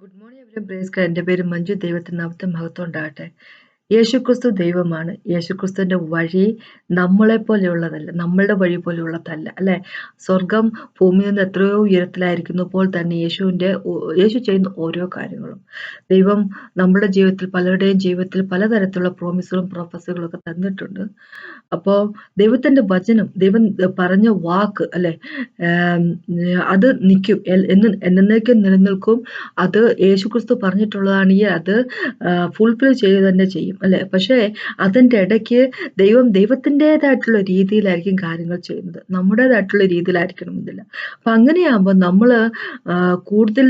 Good morning everyone. Praise God. എൻ്റെ പേര് മഞ്ജു. ദൈവത്തിന് നാമത്തെ മഹത്വം ഉണ്ടാകട്ടെ. യേശുക്രിസ്തു ദൈവമാണ്. യേശുക്രിസ്തുവിന്റെ വഴി നമ്മളെ പോലെയുള്ളതല്ല, നമ്മളുടെ വഴി പോലെയുള്ളതല്ല, അല്ലെ? സ്വർഗം ഭൂമിയിൽ നിന്ന് എത്രയോ ഉയരത്തിലായിരിക്കുന്നു പ്പോൾ തന്നെ യേശു ചെയ്യുന്ന ഓരോ കാര്യങ്ങളും ദൈവം നമ്മുടെ ജീവിതത്തിൽ, പലരുടെയും ജീവിതത്തിൽ പലതരത്തിലുള്ള പ്രോമിസുകളും പ്രൊഫസികളും ഒക്കെ തന്നിട്ടുണ്ട്. അപ്പോൾ ദൈവത്തിന്റെ വചനം, ദൈവം പറഞ്ഞ വാക്ക്, അല്ലെ, ആം, അത് നിൽക്കും, എന്നേക്കും നിലനിൽക്കും. അത് യേശുക്രിസ്തു പറഞ്ഞിട്ടുള്ളതാണെങ്കിൽ അത് ഫുൾഫിൽ ചെയ്യുക തന്നെ ചെയ്യും, അല്ലെ? പക്ഷേ അതിൻ്റെ ഇടയ്ക്ക് ദൈവത്തിൻ്റെതായിട്ടുള്ള രീതിയിലായിരിക്കും കാര്യങ്ങൾ ചെയ്യുന്നത്, നമ്മുടേതായിട്ടുള്ള രീതിയിലായിരിക്കണമെന്നില്ല. അപ്പം അങ്ങനെയാകുമ്പോൾ നമ്മൾ കൂടുതൽ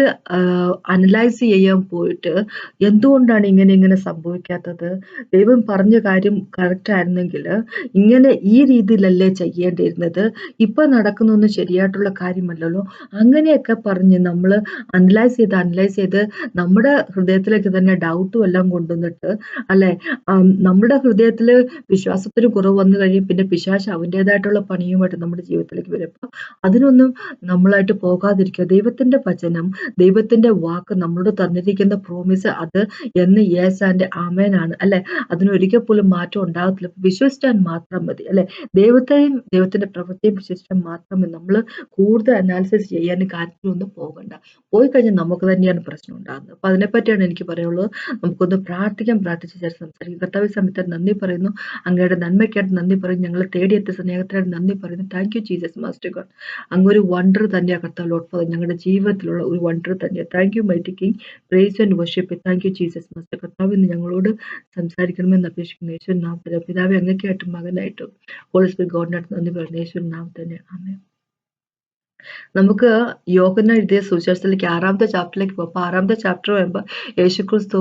അനലൈസ് ചെയ്യാൻ പോയിട്ട് എന്തുകൊണ്ടാണ് ഇങ്ങനെ സംഭവിക്കാത്തത്, ദൈവം പറഞ്ഞ കാര്യം കറക്റ്റ് ആയിരുന്നെങ്കിൽ ഇങ്ങനെ ഈ രീതിയിലല്ലേ ചെയ്യേണ്ടിയിരുന്നത്, ഇപ്പം നടക്കുന്നൊന്നും ശരിയായിട്ടുള്ള കാര്യമല്ലല്ലോ, അങ്ങനെയൊക്കെ പറഞ്ഞ് നമ്മൾ അനലൈസ് ചെയ്ത് നമ്മുടെ ഹൃദയത്തിലേക്ക് തന്നെ ഡൗട്ടും എല്ലാം കൊണ്ടുവന്നിട്ട്, അല്ലെ, നമ്മുടെ ഹൃദയത്തിൽ വിശ്വാസത്തിന് കുറവ് വന്നു കഴിയും. പിന്നെ പിശാച് അവൻ്റെതായിട്ടുള്ള പണിയുമായിട്ട് നമ്മുടെ ജീവിതത്തിലേക്ക് വരും. അപ്പം അതിനൊന്നും നമ്മളായിട്ട് പോകാതിരിക്കുക. ദൈവത്തിന്റെ വചനം, ദൈവത്തിന്റെ വാക്ക്, നമ്മളോട് തന്നിരിക്കുന്ന പ്രോമിസ്, അത് എന്ന് യെസ് ആൻഡ് ആമേൻ ആണ്, അല്ലെ? അതിനൊരിക്കൽ പോലും മാറ്റം ഉണ്ടാകത്തില്ല. വിശ്വസിച്ചാൽ മാത്രം മതി, അല്ലെ? ദൈവത്തിന്റെ പ്രവൃത്തിയും വിശ്വസിച്ചാൽ മാത്രം മതി. നമ്മൾ കൂടുതൽ അനാലിസിസ് ചെയ്യാൻ കാര്യത്തിലൊന്നും പോകണ്ട. പോയി കഴിഞ്ഞാൽ നമുക്ക് തന്നെയാണ് പ്രശ്നം ഉണ്ടാകുന്നത്. അപ്പൊ അതിനെപ്പറ്റിയാണ് എനിക്ക് പറയുള്ളത്. നമുക്കൊന്ന് പ്രാർത്ഥിച്ച് സംസാരിക്കും. കർത്താവ് സമയത്ത് നന്ദി പറയുന്നു, അങ്ങയുടെ നന്മയ്ക്കായിട്ട് നന്ദി പറയുന്നു, ഞങ്ങളെ തേടിയെത്തിയ സ്നേഹത്തിനായിട്ട് നന്ദി പറയുന്നു. Thank you Jesus master God. അങ്ങൊരു വണ്ടർ തന്നെയാണ് കർത്താവ് ലോഡ്, ഞങ്ങളുടെ ജീവിതത്തിലുള്ള ഒരു വണ്ടർ തന്നെയാണ്. Thank you mighty king. Praise and worship. Thank you Jesus master. കർത്താവ് ഇന്ന് ഞങ്ങളോട് സംസാരിക്കണമെന്ന് അപേക്ഷിക്കുന്നു യേശുവിൻ നാമത്തിൽ. പിതാവെ, അങ്ങേക്കായിട്ടും മകനായിട്ടും ഹോളി സ്പിരിറ്റ് ഗോഡിനായിട്ട് നന്ദി പറയുന്നു യേശുവിൻ നാമത്തിൽ തന്നെ. ആമേൻ. നമുക്ക് യോഹന്നാൻ എഴുതിയ സുവിശേഷത്തിലേക്ക് 6-ാമത്തെ ചാപ്റ്ററിലേക്ക് പോകും. അപ്പോൾ 6-ാമത്തെ ചാപ്റ്റർ വരുമ്പോൾ യേശുക്രിസ്തു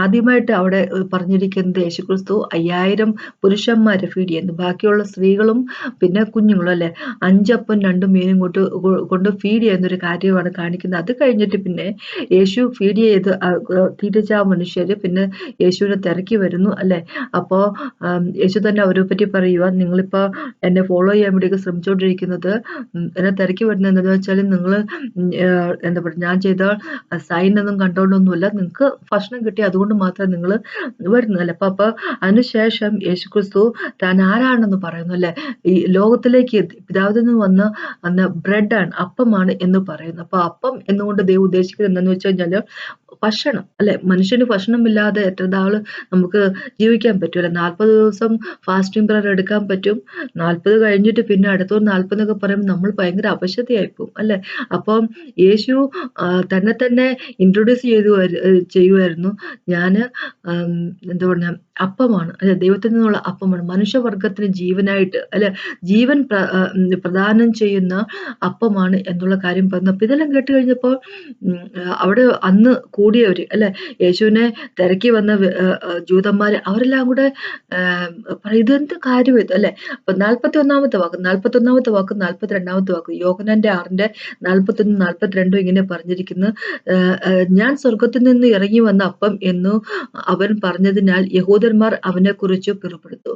ആദ്യമായിട്ട് അവിടെ പറഞ്ഞിരിക്കുന്നത്, യേശുക്രിസ്തു 5000 പുരുഷന്മാരെ ഫീഡ് ചെയ്യുന്നു. ബാക്കിയുള്ള സ്ത്രീകളും പിന്നെ കുഞ്ഞുങ്ങളും, അല്ലെ, 5 അപ്പവും 2 മീനും കൊണ്ട് ഫീഡ് ചെയ്യുന്ന ഒരു കാര്യമാണ് കാണിക്കുന്നത്. അത് കഴിഞ്ഞിട്ട് പിന്നെ യേശു ഫീഡ് ചെയ്ത് തിരിച്ച ആ മനുഷ്യര് പിന്നെ യേശുവിനെ തിരക്കി വരുന്നു, അല്ലെ? അപ്പോൾ യേശു തന്നെ അവരെ പറ്റി പറയുക, നിങ്ങളിപ്പോൾ എന്നെ ഫോളോ ചെയ്യാൻ വേണ്ടി ശ്രമിച്ചുകൊണ്ടിരിക്കുന്നത്, എന്നെ തിരക്കി വരുന്നത് എന്താണെന്ന് വെച്ചാൽ, നിങ്ങൾ എന്താ പറയുക, ഞാൻ ചെയ്ത സൈൻ ഒന്നും കണ്ടോണ്ടൊന്നുമില്ല, നിങ്ങൾക്ക് ഭക്ഷണം കിട്ടി അതുകൊണ്ട് മാത്രം നിങ്ങൾ വരുന്നതല്ലേ. അപ്പൊ അതിനുശേഷം യേശുക്രിസ്തു താൻ ആരാണെന്ന് പറയുന്നു, അല്ലെ? ഈ ലോകത്തിലേക്ക് പിതാവിൽ നിന്ന് വന്ന ബ്രെഡാണ്, അപ്പമാണ് എന്ന് പറയുന്നു. അപ്പൊ അപ്പം എന്നുകൊണ്ട് ദൈവം ഉദ്ദേശിക്കുന്നത് എന്താണെന്ന് വെച്ച് കഴിഞ്ഞാൽ ഭക്ഷണം, അല്ലെ? മനുഷ്യന് ഭക്ഷണമില്ലാതെ എത്ര നാള് നമുക്ക് ജീവിക്കാൻ പറ്റൂല. 40 ദിവസം ഫാസ്റ്റിംഗ് പ്രയർ എടുക്കാൻ പറ്റും. 40 കഴിഞ്ഞിട്ട് പിന്നെ അടുത്തൊരു 40 എന്നൊക്കെ പറയുമ്പോൾ നമ്മൾ ഭയങ്കര അവശതയായിപ്പോവും, അല്ലെ? അപ്പം യേശു തന്നെ ഇൻട്രൊഡ്യൂസ് ചെയ്യുമായിരുന്നു, ഞാന് എന്താ പറഞ്ഞ അപ്പമാണ്, അല്ലെ? ദൈവത്തിൽ നിന്നുള്ള അപ്പമാണ്, മനുഷ്യവർഗത്തിന് ജീവനായിട്ട്, അല്ലെ, ജീവൻ പ്രദാനം ചെയ്യുന്ന അപ്പമാണ് എന്നുള്ള കാര്യം പറഞ്ഞു. അപ്പൊ ഇതെല്ലാം കേട്ട് കഴിഞ്ഞപ്പോൾ അവിടെ അന്ന് കൂടിയവര്, അല്ലെ, യേശുവിനെ തിരക്കി വന്ന ജൂതന്മാര്, അവരെല്ലാം കൂടെ ഇതെന്ത് കാര്യം ഇത്, അല്ലെ? അപ്പൊ 41-ാമത്തെ വാക്ക്, 42-ാമത്തെ വാക്ക്, യോഹന്നാന്റെ 6-ന്റെ 41, 42 ഇങ്ങനെ പറഞ്ഞിരിക്കുന്നു, ഞാൻ സ്വർഗത്തിൽ നിന്ന് ഇറങ്ങി വന്ന അപ്പം എന്നു അവൻ പറഞ്ഞതിനാൽ യഹൂദന്മാർ അവനെ കുറിച്ച് പിറുപിറുത്തു.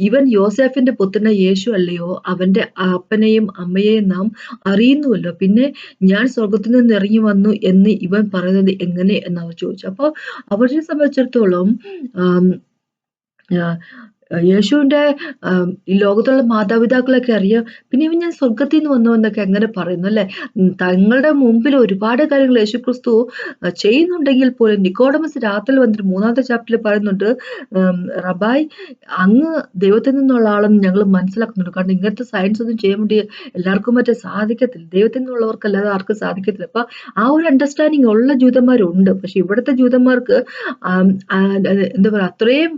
ഇവൻ യോസേഫിന്റെ പുത്രനായ യേശു അല്ലയോ, അവന്റെ അപ്പനെയും അമ്മയെയും നാം അറിയുന്നുവല്ലോ, പിന്നെ ഞാൻ സ്വർഗത്തിൽ നിന്ന് ഇറങ്ങി വന്നു എന്ന് ഇവൻ പറയുന്നത് എങ്ങനെ എന്ന് അവർ ചോദിച്ചു. അപ്പോൾ അവരെ സംബന്ധിച്ചിടത്തോളം യേശുവിന്റെ ഈ ലോകത്തുള്ള മാതാപിതാക്കളൊക്കെ അറിയാം, പിന്നെ ഇവൻ ഞാൻ സ്വർഗത്തിൽ നിന്ന് വന്നുവെന്നൊക്കെ എങ്ങനെ പറയുന്നു, അല്ലെ? തങ്ങളുടെ മുമ്പിൽ ഒരുപാട് കാര്യങ്ങൾ യേശുക്രിസ്തു ചെയ്യുന്നുണ്ടെങ്കിൽ പോലും നിക്കോഡമസ് രാത്രി വന്നിട്ട് 3-ാമത്തെ ചാപ്റ്ററിൽ പറയുന്നുണ്ട്, റബായ്, അങ്ങ് ദൈവത്തിൽ നിന്നുള്ള ആളെന്ന് ഞങ്ങൾ മനസ്സിലാക്കുന്നുണ്ട്. കാരണം ഇങ്ങനത്തെ സയൻസ് ഒന്നും ചെയ്യാൻ വേണ്ടി എല്ലാവർക്കും മറ്റേ സാധിക്കത്തില്ല, ദൈവത്തിൽ നിന്നുള്ളവർക്കല്ലാതെ ആർക്കും സാധിക്കത്തില്ല. അപ്പൊ ആ ഒരു അണ്ടർസ്റ്റാൻഡിങ് ഉള്ള ജൂതന്മാരുണ്ട്. പക്ഷെ ഇവിടുത്തെ ജൂതന്മാർക്ക് എന്താ പറയുക, അത്രയും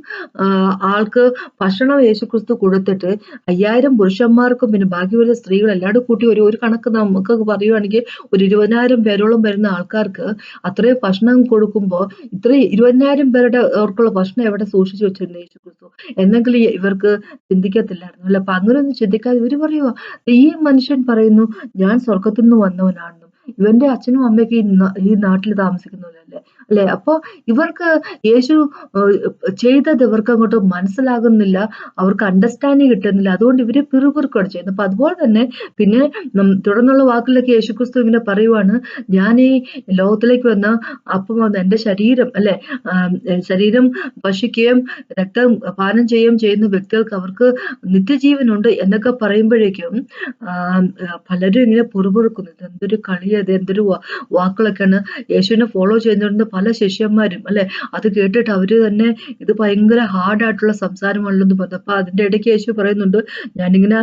ആൾക്ക് ഭക്ഷണം യേശുക്രിസ്തു കൊടുത്തിട്ട് 5000 പുരുഷന്മാർക്കും പിന്നെ ബാക്കി വരുന്ന സ്ത്രീകൾ എല്ലാവരും കൂട്ടി ഒരു കണക്ക് നമുക്ക് പറയുവാണെങ്കിൽ ഒരു 20,000 പേരോളം വരുന്ന ആൾക്കാർക്ക് അത്രയും ഭക്ഷണം കൊടുക്കുമ്പോൾ ഇത്രയും 20,000 പേരുടെ അവർക്കുള്ള ഭക്ഷണം എവിടെ സൂക്ഷിച്ചു വെച്ചിരുന്നു യേശുക്രിസ്തു എന്നെങ്കിലും ഇവർക്ക് ചിന്തിക്കത്തില്ലായിരുന്നു, അല്ലെ? അപ്പൊ അങ്ങനെ ഒന്നും ചിന്തിക്കാതെ ഇവര് പറയുക, ഈ മനുഷ്യൻ പറയുന്നു ഞാൻ സ്വർഗത്തിൽ നിന്ന് വന്നവനാണെന്നും, ഇവന്റെ അച്ഛനും അമ്മയൊക്കെ ഈ നാട്ടിൽ താമസിക്കുന്നവരല്ലേ, അല്ലെ? അപ്പൊ ഇവർക്ക് യേശു ചെയ്തത് ഇവർക്ക് അങ്ങോട്ട് മനസ്സിലാകുന്നില്ല. അവർക്ക് അണ്ടർസ്റ്റാൻഡിങ് കിട്ടുന്നില്ല. അതുകൊണ്ട് ഇവര് പിറുപിറുക്കുകയാണ് ചെയ്യുന്നത്. അപ്പൊ അതുപോലെ തന്നെ പിന്നെ തുടർന്നുള്ള വാക്കിലൊക്കെ യേശുക്രിസ്തു ഇങ്ങനെ പറയുവാണ്, ഞാൻ ഈ ലോകത്തിലേക്ക് വന്ന അപ്പം വന്ന് എന്റെ ശരീരം അല്ലെ, ശരീരം ഭക്ഷിക്കുകയും രക്തം പാനം ചെയ്യുകയും ചെയ്യുന്ന വ്യക്തികൾക്ക് അവർക്ക് നിത്യജീവനുണ്ട് എന്നൊക്കെ പറയുമ്പോഴേക്കും പലരും ഇങ്ങനെ പിറുപിറുക്കുന്നു. ഇതെന്തൊരു കളിയാ, ഇത് എന്തൊരു വാക്കുകളൊക്കെയാണ്. യേശുവിനെ ഫോളോ ചെയ്യുന്നവരുന്ന പല ശിഷ്യന്മാരും അല്ലെ, അത് കേട്ടിട്ട് അവര് തന്നെ ഇത് ഭയങ്കര ഹാർഡായിട്ടുള്ള സംസാരമാണല്ലോ പറഞ്ഞു. അപ്പൊ അതിന്റെ ഇടയ്ക്ക് യേശു പറയുന്നുണ്ട്, ഞാനിങ്ങനെ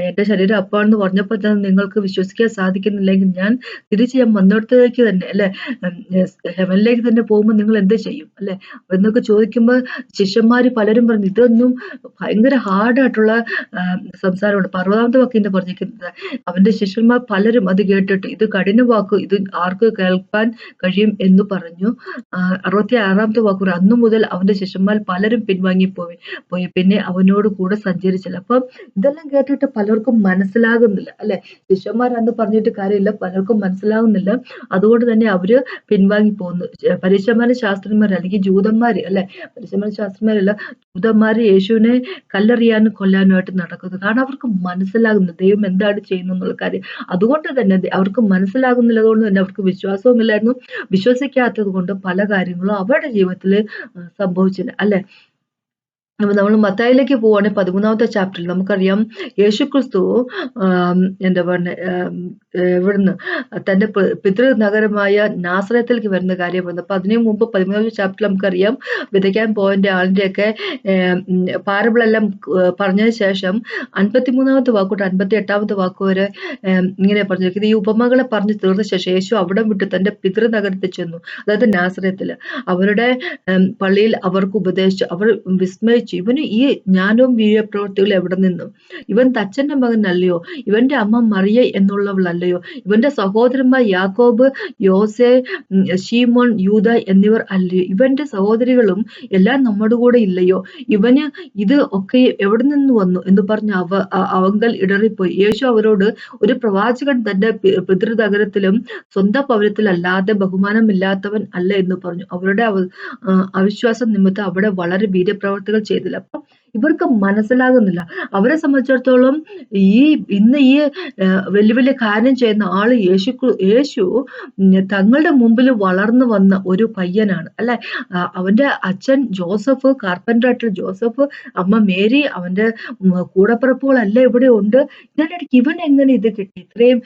എന്റെ ശരീരം അപ്പാണെന്ന് പറഞ്ഞപ്പോൾ തന്നെ നിങ്ങൾക്ക് വിശ്വസിക്കാൻ സാധിക്കുന്നില്ലെങ്കിൽ ഞാൻ തിരിച്ച് ഞാൻ വന്നിടത്തേക്ക് തന്നെ അല്ലെ, ഹെവനിലേക്ക് തന്നെ പോകുമ്പോൾ നിങ്ങൾ എന്ത് ചെയ്യും അല്ലെ എന്നൊക്കെ ചോദിക്കുമ്പോൾ ശിഷ്യന്മാര് പലരും പറഞ്ഞു ഇതൊന്നും ഭയങ്കര ഹാർഡായിട്ടുള്ള സംസാരമാണ്. 60-ാമത്തെ വാക്യം പറഞ്ഞിരിക്കുന്നത്, അവന്റെ ശിഷ്യന്മാർ പലരും അത് കേട്ടിട്ട് ഇത് കഠിന വാക്ക്, ഇത് ആർക്ക് കേൾപ്പാൻ കഴിയും എന്ന് പറഞ്ഞു. 66-ാമത്തെ വാക്ക്, അന്നു മുതൽ അവന്റെ ശിഷ്യന്മാർ പലരും പോയി പിന്നെ അവനോട് കൂടെ സഞ്ചരിച്ചില്ല. അപ്പൊ ഇതെല്ലാം കേട്ടിട്ട് പലർക്കും മനസ്സിലാകുന്നില്ല അല്ലെ, ശിഷ്യന്മാർ അന്ന് പറഞ്ഞിട്ട് കാര്യമില്ല, പലർക്കും മനസ്സിലാകുന്നില്ല. അതുകൊണ്ട് തന്നെ അവര് പിൻവാങ്ങി പോകുന്നു. പരീശന്മാരും ശാസ്ത്രിമാര് അല്ലെങ്കിൽ ജൂതന്മാര് അല്ലെ, പരീശന്മാരും ശാസ്ത്രിമാരല്ല, ജൂതന്മാര് യേശുവിനെ കല്ലെറിയാനും കൊല്ലാനുമായിട്ട് നടക്കുന്നു. കാരണം അവർക്ക് മനസ്സിലാകുന്നു ദൈവം എന്താണ് ചെയ്യുന്നത് എന്നുള്ള കാര്യം. അതുകൊണ്ട് തന്നെ അവർക്ക് മനസ്സിലാകുന്നില്ല, അതുകൊണ്ട് തന്നെ അവർക്ക് വിശ്വാസവുമില്ലായിരുന്നു. വിശ്വസിക്കാത്തത് കൊണ്ട് പല കാര്യങ്ങളും അവരുടെ ജീവിതത്തിൽ സംഭവിച്ചില്ല അല്ലെ. അപ്പൊ നമ്മൾ മത്തായിലേക്ക് പോവുകയാണെങ്കിൽ 13-ാമത്തെ ചാപ്റ്ററിൽ നമുക്കറിയാം യേശുക്രിസ്തു എന്താ പറഞ്ഞ ഇവിടുന്ന് തന്റെ പിതൃനഗരമായ നാസറത്തിലേക്ക് വരുന്ന കാര്യം വന്നു. അപ്പൊ അതിനു മുമ്പ് 13-ാമത്തെ ചാപ്റ്ററിൽ നമുക്കറിയാം വിതയ്ക്കാൻ പോയതിന്റെ ആളിന്റെയൊക്കെ പാരബിളെല്ലാം പറഞ്ഞതിന് ശേഷം 53-ാമത്തെ വാക്കുതൊട്ട് 58-ാമത്തെ വാക്ക് വരെ ഇങ്ങനെ പറഞ്ഞിരിക്കുന്നത്. ഈ ഉപമകളെ പറഞ്ഞു തീർന്ന ശേഷം യേശു അവിടം വിട്ട് തന്റെ പിതൃനഗരത്തിൽ ചെന്നു, അതായത് നാസറത്തില്. അവരുടെ പള്ളിയിൽ അവർക്ക് ഉപദേശിച്ചു. അവർ വിസ്മയിച്ചു, ഇവന് ഈ ജ്ഞാനവും വീര്യപ്രവൃത്തികളും എവിടെ നിന്നും? ഇവൻ തച്ചന്റെ മകൻ അല്ലയോ? ഇവന്റെ അമ്മ മറിയ എന്നുള്ളവളല്ലയോ? ഇവന്റെ സഹോദരന്മാർ യാക്കോബ്, യോസെ, ശീമോൻ, യൂദ എന്നിവർ അല്ലയോ? ഇവന്റെ സഹോദരികളും എല്ലാം നമ്മുടെ കൂടെ ഇല്ലയോ? ഇവന് ഇത് ഒക്കെ എവിടെ നിന്ന് വന്നു എന്ന് പറഞ്ഞ് അവങ്കൽ ഇടറിപ്പോയി. യേശു അവരോട്, ഒരു പ്രവാചകൻ തന്റെ പിതൃനഗരത്തിലും സ്വന്തം പൗരത്തിലല്ലാതെ ബഹുമാനമില്ലാത്തവൻ അല്ല എന്ന് പറഞ്ഞു. അവരുടെ അവിശ്വാസം നിമിത്തം അവിടെ വളരെ വീര്യപ്രവർത്തികൾ ചെയ്തില്ല. അപ്പൊ ഇവർക്ക് മനസ്സിലാകുന്നില്ല. അവരെ സംബന്ധിച്ചിടത്തോളം ഇന്ന് ഈ വലിയ വലിയ കാര്യം ചെയ്യുന്ന ആള് യേശു തങ്ങളുടെ മുമ്പിൽ വളർന്നു വന്ന ഒരു പയ്യനാണ് അല്ലെ. അവന്റെ അച്ഛൻ ജോസഫ്, കാർപ്പൻ്റർ ആയിട്ടുള്ള ജോസഫ്, അമ്മ മേരി, അവന്റെ കൂടപ്പിറപ്പുകളല്ല ഇവിടെ ഉണ്ട്. ഇതിനിടയ്ക്ക് ഇവൻ എങ്ങനെ ഇത് കിട്ടി? ഇത്രയും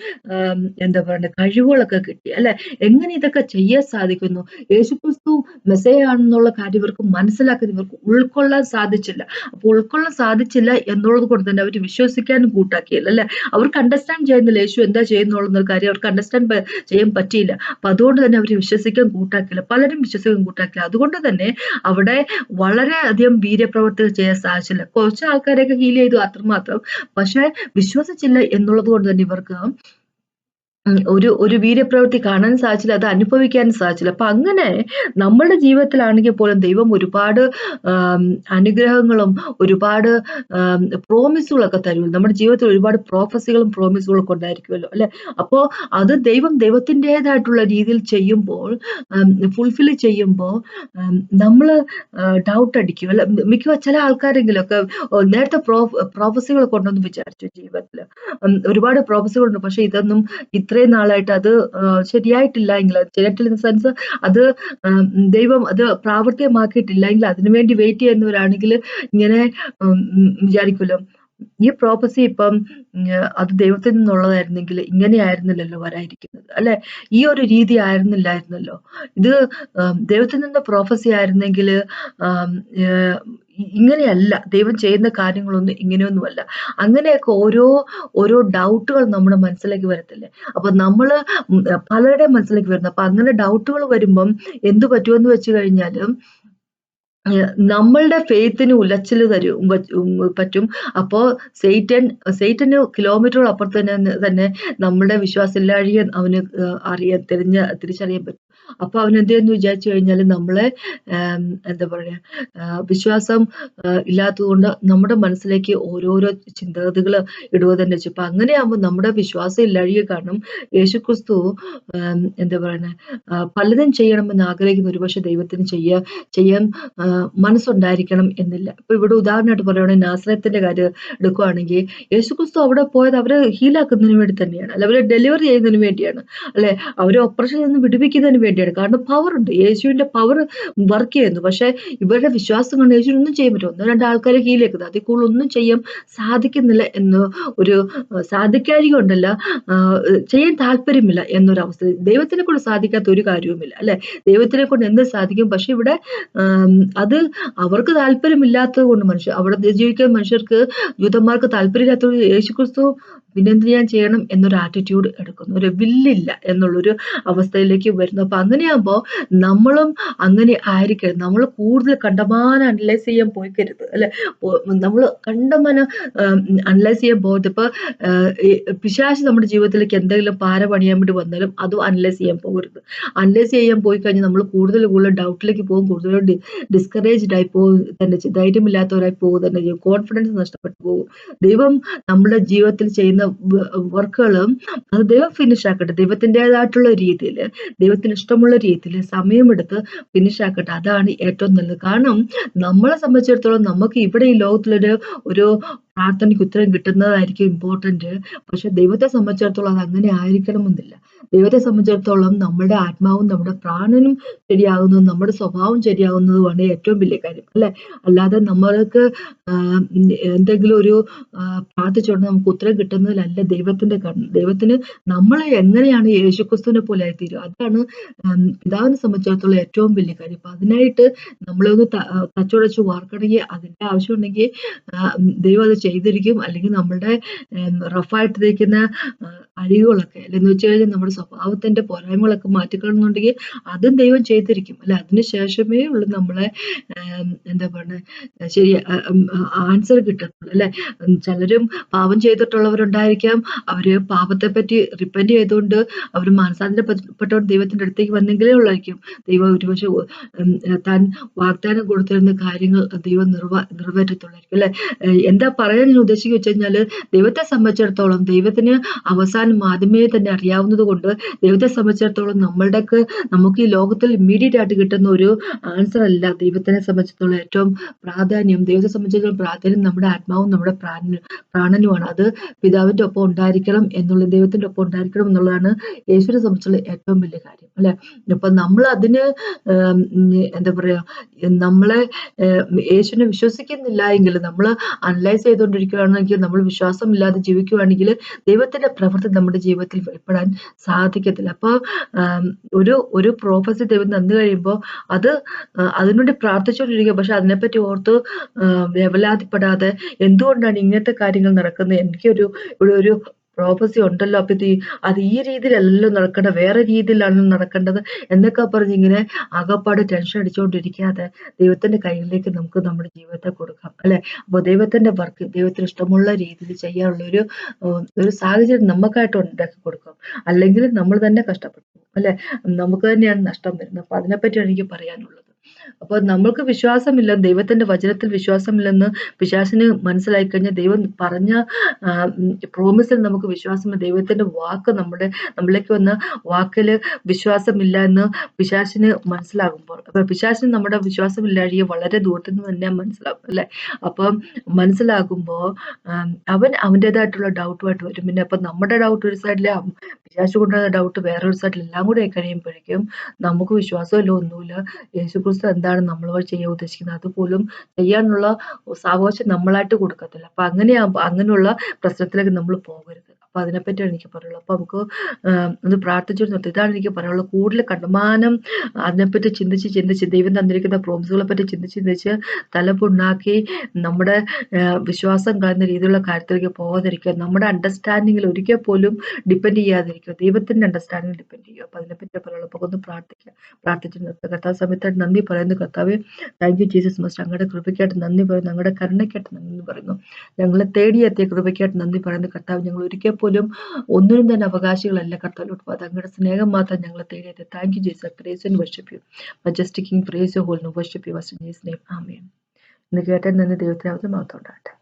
എന്താ പറയുക കഴിവുകളൊക്കെ കിട്ടി അല്ലെ. എങ്ങനെ ഇതൊക്കെ ചെയ്യാൻ സാധിക്കുന്നു? യേശുക്രിസ്തു മെസ്സയാണെന്നുള്ള കാര്യം ഇവർക്ക് മനസ്സിലാക്കാൻ, ഇവർക്ക് ഉൾക്കൊള്ളാൻ സാധിച്ചില്ല. അപ്പൊ ഉൾക്കൊള്ളാൻ സാധിച്ചില്ല എന്നുള്ളത് കൊണ്ട് തന്നെ അവർ വിശ്വസിക്കാനും കൂട്ടാക്കിയില്ല അല്ലെ. അവർക്ക് അണ്ടർസ്റ്റാൻഡ് ചെയ്യുന്നില്ല യേശു എന്താ ചെയ്യുന്നുള്ള കാര്യം അവർക്ക് അണ്ടർസ്റ്റാൻഡ് ചെയ്യാൻ പറ്റിയില്ല. അപ്പൊ അതുകൊണ്ട് തന്നെ അവർ വിശ്വസിക്കാൻ കൂട്ടാക്കില്ല, പലരും വിശ്വസിക്കാൻ കൂട്ടാക്കില്ല. അതുകൊണ്ട് തന്നെ അവിടെ വളരെ അധികം വീര്യപ്രവർത്തികൾ ചെയ്യാൻ സാധിച്ചില്ല. കുറച്ച് ആൾക്കാരെയൊക്കെ ഹീൽ ചെയ്തു അത്രമാത്രം. പക്ഷെ വിശ്വസിച്ചില്ല എന്നുള്ളത് കൊണ്ട് തന്നെ ഇവർക്ക് ഒരു വീര്യപ്രവൃത്തി കാണാൻ സാധിച്ചില്ല, അത് അനുഭവിക്കാനും സാധിച്ചില്ല. അപ്പൊ അങ്ങനെ നമ്മുടെ ജീവിതത്തിലാണെങ്കിൽ പോലും ദൈവം ഒരുപാട് അനുഗ്രഹങ്ങളും ഒരുപാട് പ്രോമിസുകളൊക്കെ തരുമല്ലോ. നമ്മുടെ ജീവിതത്തിൽ ഒരുപാട് പ്രോഫസികളും പ്രോമിസുകളും ഒക്കെ ഉണ്ടായിരിക്കുമല്ലോ അല്ലെ. അപ്പോ അത് ദൈവത്തിൻ്റെതായിട്ടുള്ള രീതിയിൽ ചെയ്യുമ്പോൾ, ഫുൾഫിൽ ചെയ്യുമ്പോൾ നമ്മള് ഡൗട്ട് അടിക്കും അല്ലെ. ചില ആൾക്കാരെങ്കിലും ഒക്കെ നേരത്തെ പ്രോഫസികൾ കൊണ്ടൊന്ന് വിചാരിച്ചു ജീവിതത്തിൽ ഒരുപാട് പ്രോഫസികളുണ്ട്, പക്ഷെ ഇതൊന്നും ഇത്രയും നാളായിട്ട് അത് ശരിയായിട്ടില്ല എങ്കിൽ, ശരിയായിട്ടില്ല ഇൻ സെൻസ് അത് ദൈവം അത് പ്രാവർത്തികമാക്കിയിട്ടില്ല എങ്കിൽ അതിനുവേണ്ടി വെയിറ്റ് ചെയ്യുന്നവരാണെങ്കിൽ ഇങ്ങനെ വിചാരിക്കുമല്ലോ, ഈ പ്രോപ്പസി ഇപ്പം അത് ദൈവത്തിൽ നിന്നുള്ളതായിരുന്നെങ്കിൽ ഇങ്ങനെയായിരുന്നില്ലല്ലോ വരാതിരിക്കുന്നത് അല്ലെ. ഈ ഒരു രീതി ആയിരുന്നില്ലായിരുന്നല്ലോ ഇത്. ദൈവത്തിൽ നിന്ന് പ്രോഫസി ആയിരുന്നെങ്കിൽ ഇങ്ങനെയല്ല ദൈവം ചെയ്യുന്ന കാര്യങ്ങളൊന്നും ഇങ്ങനെയൊന്നുമല്ല. അങ്ങനെയൊക്കെ ഓരോ ഡൗട്ടുകൾ നമ്മുടെ മനസ്സിലേക്ക് വരത്തില്ലേ. അപ്പൊ നമ്മള് പലരുടെയും മനസ്സിലേക്ക് വരുന്നു. അപ്പൊ അങ്ങനെ ഡൗട്ടുകൾ വരുമ്പം എന്ത് പറ്റുമെന്ന് വെച്ച് കഴിഞ്ഞാല് നമ്മളുടെ ഫെയ്ത്തിന് ഉലച്ചിൽ പറ്റും. അപ്പോ സെയ്റ്റന് കിലോമീറ്ററുകൾ അപ്പുറത്ത് തന്നെ നമ്മുടെ വിശ്വാസമില്ലാഴിക അവന് തിരിച്ചറിയാൻ പറ്റും. അപ്പൊ അവൻ എന്ത് ചെയ്യുന്നു വിചാരിച്ചു കഴിഞ്ഞാൽ നമ്മളെ എന്താ പറയാ വിശ്വാസം ഇല്ലാത്തതുകൊണ്ട് നമ്മുടെ മനസ്സിലേക്ക് ഓരോരോ ചിന്താഗതികൾ ഇടുക തന്നെ വെച്ചു. അപ്പൊ അങ്ങനെയാകുമ്പോൾ നമ്മുടെ വിശ്വാസം ഇല്ലാഴിക കാരണം യേശുക്രിസ്തു എന്താ പറയുന്നത് പലതും ചെയ്യണമെന്ന് ആഗ്രഹിക്കുന്ന ഒരുപക്ഷെ ദൈവത്തിന് ചെയ്യാൻ മനസ്സുണ്ടായിരിക്കണം എന്നില്ല. ഇപ്പൊ ഇവിടെ ഉദാഹരണമായിട്ട് പറയുകയാണെങ്കിൽ നാസറത്തിന്റെ കാര്യം എടുക്കുകയാണെങ്കിൽ യേശുക്രിസ്തു അവിടെ പോയത് അവരെ ഹീലാക്കുന്നതിന് വേണ്ടി തന്നെയാണ്, അല്ല അവരെ ഡെലിവർ ചെയ്യുന്നതിന് വേണ്ടിയാണ്, അല്ലെ അവരെ ഓപ്പറേഷനിൽ നിന്ന് വിടുവിക്കുന്നതിന് വേണ്ടിയാണ്. കാരണം പവർ ഉണ്ട്, യേശുവിന്റെ പവർ വർക്ക് ചെയ്യുന്നു. പക്ഷെ ഇവരുടെ വിശ്വാസം കൊണ്ട് യേശുവിനൊന്നും ചെയ്യാൻ പറ്റും, ഒന്നോ രണ്ടോ ആൾക്കാരെ ഹീലാക്കുന്നത്, അതിൽ കൂടുതൽ ഒന്നും ചെയ്യാൻ സാധിക്കുന്നില്ല എന്ന് ഒരു സാധിക്കാഴിക ഉണ്ടല്ല, ചെയ്യാൻ താല്പര്യമില്ല എന്നൊരവസ്ഥ. ദൈവത്തിനെ കൊണ്ട് സാധിക്കാത്ത ഒരു കാര്യവുമില്ല, അല്ലെ? ദൈവത്തിനെ കൊണ്ട് എന്ത് സാധിക്കും? പക്ഷെ ഇവിടെ അത് അവർക്ക് താല്പര്യമില്ലാത്തത് കൊണ്ട് അവിടെ ജീവിക്കുന്ന മനുഷ്യർക്ക്, ജൂതന്മാർക്ക് താല്പര്യമില്ലാത്തത് യേശുക്രിസ്തു പിന്നെന്ത് ഞാൻ ചെയ്യണം എന്നൊരു ആറ്റിറ്റ്യൂഡ് എടുക്കുന്നു, ഒരു വില്ലില്ല എന്നുള്ളൊരു അവസ്ഥയിലേക്ക് വരുന്നു. അപ്പൊ അങ്ങനെയാകുമ്പോൾ നമ്മളും അങ്ങനെ ആയിരിക്കരുത്. നമ്മൾ കൂടുതൽ കണ്ടമാനം അനലൈസ് ചെയ്യാൻ പോയിക്കരുത്, അല്ലെ? നമ്മൾ കണ്ടമാനം അനലൈസ് ചെയ്യാൻ പോകരുത്. ഇപ്പൊ പിശാച് നമ്മുടെ ജീവിതത്തിലേക്ക് എന്തെങ്കിലും പാര പണിയാൻ വേണ്ടി വന്നാലും അതും അനലൈസ് ചെയ്യാൻ പോകരുത്. അനലൈസ് ചെയ്യാൻ പോയി കഴിഞ്ഞാൽ നമ്മൾ കൂടുതൽ ഡൗട്ടിലേക്ക് പോകും, കൂടുതൽ ഡിസ്കറേജ്ഡ് ആയി പോകും തന്നെ, ധൈര്യമില്ലാത്തവരായി പോകുക തന്നെ ചെയ്യും, കോൺഫിഡൻസ് നഷ്ടപ്പെട്ടു പോകും. ദൈവം നമ്മുടെ ജീവിതത്തിൽ ചെയ്യുന്ന വർക്കുകളും അത് ദൈവം ഫിനിഷ് ആക്കട്ടെ, ദൈവത്തിൻ്റെതായിട്ടുള്ള രീതിയിൽ, ദൈവത്തിന് ഇഷ്ടമുള്ള രീതിയിൽ സമയമെടുത്ത് ഫിനിഷ് ആക്കട്ടെ. അതാണ് ഏറ്റവും നല്ലത്. കാരണം നമ്മളെ സംബന്ധിച്ചിടത്തോളം നമുക്ക് ഇവിടെ ഈ ലോകത്തിലൊരു ഒരു പ്രാർത്ഥനയ്ക്ക് ഉത്തരം കിട്ടുന്നതായിരിക്കും ഇമ്പോർട്ടന്റ്. പക്ഷെ ദൈവത്തെ സംബന്ധിച്ചിടത്തോളം അത് അങ്ങനെ ആയിരിക്കണമെന്നില്ല. ദൈവത്തെ സംബന്ധിച്ചിടത്തോളം നമ്മുടെ ആത്മാവും നമ്മുടെ പ്രാണനും ശരിയാകുന്നതും നമ്മുടെ സ്വഭാവം ശരിയാകുന്നതുമാണ് ഏറ്റവും വലിയ കാര്യം, അല്ലെ? അല്ലാതെ നമ്മൾക്ക് എന്തെങ്കിലും ഒരു പ്രാർത്ഥിച്ചുകൊണ്ട് നമുക്ക് ഉത്തരം കിട്ടുന്നതിലല്ല ദൈവത്തിന്റെ കണ്ണ്. ദൈവത്തിന് നമ്മളെ എങ്ങനെയാണ് യേശുക്രിസ്തുവിനെ പോലെ ആയിത്തീരും, അതാണ് പിതാവിനെ സംബന്ധിച്ചിടത്തോളം ഏറ്റവും വലിയ കാര്യം. അപ്പൊ അതിനായിട്ട് നമ്മളൊന്ന് തച്ചുടച്ച് വാർക്കണമെങ്കിൽ, അതിന്റെ ആവശ്യമുണ്ടെങ്കിൽ ദൈവം അത് ചെയ്തിരിക്കും. അല്ലെങ്കിൽ നമ്മുടെ റഫായിട്ടിരിക്കുന്ന അഴിവുകളൊക്കെ, അല്ലെന്ന് വെച്ച് കഴിഞ്ഞാൽ നമ്മുടെ സ്വഭാവത്തിന്റെ പോരായ്മകളൊക്കെ മാറ്റിക്കളയുന്നുണ്ടെങ്കിൽ അതും ദൈവം ചെയ്തിരിക്കും, അല്ലെ? അതിനുശേഷമേ ഉള്ളൂ നമ്മളെ എന്താ പറയുക ശരി ആൻസർ കിട്ടത്തുള്ളൂ, അല്ലെ? ചിലരും പാപം ചെയ്തിട്ടുള്ളവരുണ്ടായിരിക്കാം, അവര് പാപത്തെ പറ്റി റിപ്പന്റ് ചെയ്തുകൊണ്ട് അവർ മാനസാന്തരപ്പെട്ടോണ്ട് ദൈവത്തിന്റെ അടുത്തേക്ക് വന്നെങ്കിലേ ഉള്ളായിരിക്കും ദൈവം ഒരുപക്ഷെ താൻ വാഗ്ദാനം കൊടുത്തിരുന്ന കാര്യങ്ങൾ ദൈവം നിറവേറ്റത്തുള്ളായിരിക്കും, അല്ലെ? എന്താ പറയാൻ ഞാൻ ഉദ്ദേശിക്കുക വെച്ച് കഴിഞ്ഞാല്, ദൈവത്തെ സംബന്ധിച്ചിടത്തോളം ദൈവത്തിന് അവസാനം ആദ്യമേ തന്നെ അറിയാവുന്നത് കൊണ്ട് ദൈവത്തെ സംബന്ധിച്ചിടത്തോളം നമുക്ക് ഈ ലോകത്തിൽ ഇമ്മീഡിയറ്റ് ആയിട്ട് കിട്ടുന്ന ഒരു ആൻസർ അല്ല ദൈവത്തിനെ സംബന്ധിച്ചിടത്തോളം ഏറ്റവും പ്രാധാന്യം. ദൈവത്തെ സംബന്ധിച്ചിടത്തോളം പ്രാധാന്യം നമ്മുടെ ആത്മാവും നമ്മുടെ പ്രാണനുമാണ്. അത് പിതാവിന്റെ ഒപ്പം ഉണ്ടായിരിക്കണം എന്നുള്ളത്, ദൈവത്തിന്റെ ഒപ്പം ഉണ്ടായിരിക്കണം എന്നുള്ളതാണ് യേശുവിനെ സംബന്ധിച്ചുള്ള ഏറ്റവും വലിയ കാര്യം, അല്ലെ? അപ്പൊ നമ്മൾ അതിന് എന്താ പറയാ, നമ്മളെ യേശുവിനെ വിശ്വസിക്കുന്നില്ല എങ്കിൽ, നമ്മൾ അനലൈസ് ചെയ്തുകൊണ്ടിരിക്കുകയാണെങ്കിൽ, നമ്മൾ വിശ്വാസം ഇല്ലാതെ ജീവിക്കുകയാണെങ്കിൽ ദൈവത്തിന്റെ പ്രവൃത്തി നമ്മുടെ ജീവിതത്തിൽ വെളിപ്പെടാൻ സാധിക്കത്തില്ല. അപ്പൊ ഒരു പ്രോഫസി ദൈവം തന്നു കഴിയുമ്പോൾ അത് അതിനുവേണ്ടി പ്രാർത്ഥിച്ചുകൊണ്ടിരിക്കുക, പക്ഷെ അതിനെപ്പറ്റി ഓർത്ത് വേവലാതിപ്പെടാതെ എന്തുകൊണ്ടാണ് ഇങ്ങനത്തെ കാര്യങ്ങൾ നടക്കുന്നത്, ഇവിടെ ഒരു പ്രോപ്പസി ഉണ്ടല്ലോ, അപ്പൊ അത് ഈ രീതിയിലല്ലല്ലോ നടക്കേണ്ടത്, വേറെ രീതിയിലാണല്ലോ നടക്കേണ്ടത് എന്നൊക്കെ പറഞ്ഞ് ഇങ്ങനെ ആകപ്പാട് ടെൻഷൻ അടിച്ചുകൊണ്ടിരിക്കാതെ ദൈവത്തിന്റെ കയ്യിലേക്ക് നമുക്ക് നമ്മുടെ ജീവിതത്തെ കൊടുക്കാം, അല്ലെ? അപ്പൊ ദൈവത്തിന്റെ വർക്ക് ദൈവത്തിന് ഇഷ്ടമുള്ള രീതിയിൽ ചെയ്യാനുള്ള ഒരു സാഹചര്യം നമുക്കായിട്ട് ഉണ്ടാക്കി കൊടുക്കാം. അല്ലെങ്കിൽ നമ്മൾ തന്നെ കഷ്ടപ്പെട്ടു, അല്ലെ? നമുക്ക് തന്നെയാണ് നഷ്ടം വരുന്നത്. അപ്പൊ അതിനെപ്പറ്റിയാണ് എനിക്ക് പറയാനുള്ളത്. അപ്പൊ നമ്മൾക്ക് വിശ്വാസമില്ല, ദൈവത്തിന്റെ വചനത്തിൽ വിശ്വാസമില്ലെന്ന് പിശാചിന് മനസ്സിലായി കഴിഞ്ഞാൽ, ദൈവം പറഞ്ഞ പ്രോമിസിൽ നമുക്ക് വിശ്വാസമില്ല, ദൈവത്തിന്റെ വാക്ക് നമ്മളിലേക്ക് വന്ന വാക്കില് വിശ്വാസമില്ല എന്ന് പിശാചിന് മനസ്സിലാകുമ്പോൾ, അപ്പൊ പിശാചിന് നമ്മുടെ വിശ്വാസമില്ലാഴിയെ വളരെ ദൂരത്തു നിന്ന് തന്നെ മനസ്സിലാകും, അല്ലെ? അപ്പം മനസ്സിലാകുമ്പോ അവൻ അവൻ്റെതായിട്ടുള്ള ഡൗട്ടുമായിട്ട് വരും. പിന്നെ അപ്പൊ നമ്മുടെ ഡൗട്ട് ഒരു സൈഡിലെ, പിശാച് കൊണ്ടുവന്ന ഡൗട്ട് വേറൊരു സൈഡിൽ, എല്ലാം കൂടെ കഴിയുമ്പോഴേക്കും നമുക്ക് വിശ്വാസമില്ല, ഒന്നുമില്ല. യേശുക്രിസ്തു എന്താണ് നമ്മളുമായി ചെയ്യാൻ ഉദ്ദേശിക്കുന്നത് അതുപോലും ചെയ്യാനുള്ള സാവകാശം നമ്മളായിട്ട് കൊടുക്കത്തില്ല. അപ്പൊ അങ്ങനെയുള്ള പ്രശ്നത്തിലേക്ക് നമ്മൾ പോകരുത്. അപ്പൊ അതിനെപ്പറ്റിയാണ് എനിക്ക് പറയുള്ളത്. അപ്പൊ നമുക്ക് ഒന്ന് പ്രാർത്ഥിച്ചു നിർത്തി. ഇതാണ് എനിക്ക് പറയാനുള്ളത്. കൂടുതൽ കണ്ടമാനം അതിനെപ്പറ്റി ചിന്തിച്ച് ദൈവം തന്നിരിക്കുന്ന പ്രോമിസുകളെ പറ്റി ചിന്തിച്ച് തലപുണ്ണാക്കി നമ്മുടെ വിശ്വാസം കളയുന്ന രീതിയിലുള്ള കാര്യത്തിലേക്ക് പോകാതിരിക്കുക. നമ്മുടെ അണ്ടർസ്റ്റാൻഡിങ്ങിൽ ഒരിക്കൽ പോലും ഡിപ്പെൻഡ് ചെയ്യാതിരിക്കുക. ദൈവത്തിന്റെ അണ്ടർസ്റ്റാൻഡിങ്ങിൽ ഡിപ്പെൻഡ് ചെയ്യുക. അപ്പൊ അതിനെപ്പറ്റി പറയാനുള്ളത്. അപ്പൊ ഒന്ന് പ്രാർത്ഥിച്ചു നിർത്തുക. കർത്താവ് സമയത്തായിട്ട് നന്ദി പറയുന്നു. കർത്താവെ, താങ്ക് യു ജീസസ് മാസ്റ്റർ. ഞങ്ങളുടെ കൃപയ്ക്കായിട്ട് നന്ദി പറയുന്നു, ഞങ്ങളുടെ കരുണയ്ക്കായിട്ട് നന്ദി പറയുന്നു, ഞങ്ങളെ തേടിയെത്തിയ കൃപയ്ക്കായിട്ട് നന്ദി പറയുന്നു. കർത്താവ്, ഞങ്ങൾ ഒരിക്കൽ പോലും ഒന്നിനും തന്നെ അവകാശികളല്ല കർത്താവ്. അത് അങ്ങയുടെ സ്നേഹം മാത്രം ഞങ്ങളെ തേടിയത്. Thank you Jesus. Praise and worship you. Majestic king praise you whole worship you. Was in his name. Amen. ഇന്ന് കേട്ട നന്ദി. ദൈവത്തിന് മാത്രം ഉണ്ടാകട്ടെ.